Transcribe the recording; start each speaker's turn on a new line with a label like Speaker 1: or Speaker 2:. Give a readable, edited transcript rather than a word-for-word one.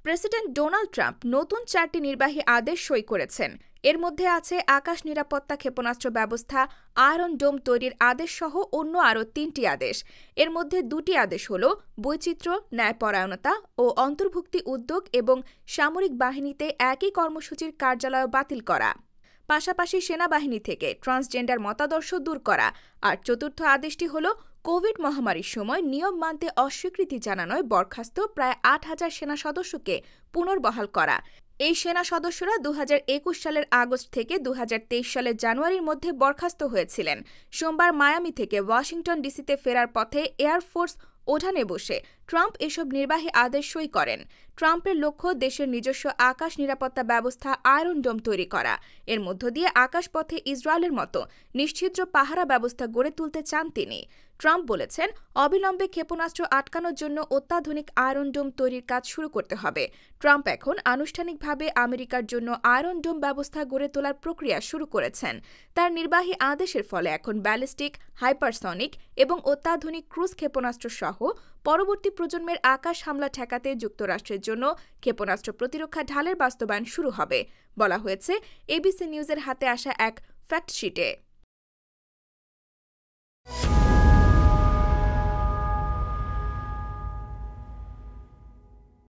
Speaker 1: President Donald Trump নতুন 4টি নির্বাহী আদেশ সই করেছেন। এর মধ্যে আছে আকাশ নিরাপত্তা ক্ষেপণাস্ত্র ব্যবস্থা আয়রন ডোম তৈরির আদেশ সহ অন্য আরও 3টি আদেশ। এর মধ্যে 2টি আদেশ হল বৈচিত্র্য, ন্যায়পরায়ণতা ও অন্তর্ভুক্তি উদ্যোগ এবং সামরিক বাহিনীতে একই কর্মসূচির কার্যালয় বাতিল করা। পাশাপাশি সেনাবাহিনী থেকে ট্রান্সজেন্ডার মতাদর্শ দূর করা। আর চতুর্থ আদেশটি হল কোভিড মহামারীর সময় নিয়ম মানতে অস্বীকৃতি জানানোয় বরখাস্ত প্রায় 8,000 সেনা সদস্যকে পুনর্বহাল করা। এই সেনা সদস্যরা 2021 সালের আগস্ট থেকে 2023 সালের জানুয়ারির মধ্যে বরখাস্ত হয়েছিলেন। সোমবার মায়ামি থেকে ওয়াশিংটন ডিসিতে ফেরার পথে এয়ারফোর্স ওঠানে বসে ট্রাম্প এসব নির্বাহী আদেশ সই করেন। ট্রাম্পের লক্ষ্য দেশের নিজস্ব আকাশ নিরাপত্তা ব্যবস্থা আয়রন ডোম তৈরি করা। এর মধ্য দিয়ে আকাশপথে ইসরায়েলের মতো নিশ্ছিদ্র পাহারা ব্যবস্থা গড়ে তুলতে চান তিনি। ট্রাম্প বলেছেন, অবিলম্বে ক্ষেপণাস্ত্র আটকানোর জন্য অত্যাধুনিক আয়রন ডোম তৈরির কাজ শুরু করতে হবে। ট্রাম্প এখন আনুষ্ঠানিকভাবে আমেরিকার জন্য আয়রন ডোম ব্যবস্থা গড়ে তোলার প্রক্রিয়া শুরু করেছেন। তার নির্বাহী আদেশের ফলে এখন ব্যালিস্টিক, হাইপারসনিক এবং অত্যাধুনিক ক্রুজ ক্ষেপণাস্ত্র সহ পরবর্তী প্রজন্মের আকাশ হামলা ঠেকাতে যুক্তরাষ্ট্রের জন্য ক্ষেপণাস্ত্র প্রতিরক্ষা ঢালের বাস্তবায়ন শুরু হবে, বলা হয়েছে এবিসি নিউজের হাতে আসা এক ফ্যাক্টশিটে।